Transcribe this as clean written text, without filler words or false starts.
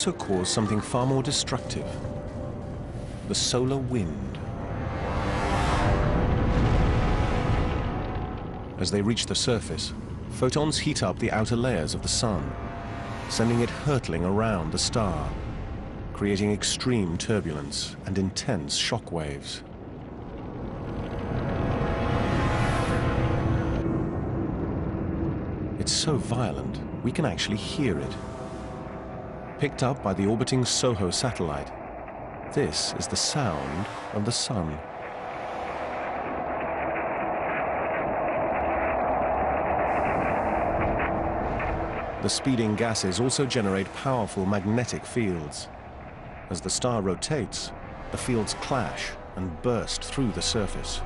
also cause something far more destructive: the solar wind. As they reach the surface, photons heat up the outer layers of the sun, sending it hurtling around the star, creating extreme turbulence and intense shock waves. It's so violent, we can actually hear it. Picked up by the orbiting SOHO satellite, this is the sound of the sun. The speeding gases also generate powerful magnetic fields. As the star rotates, the fields clash and burst through the surface.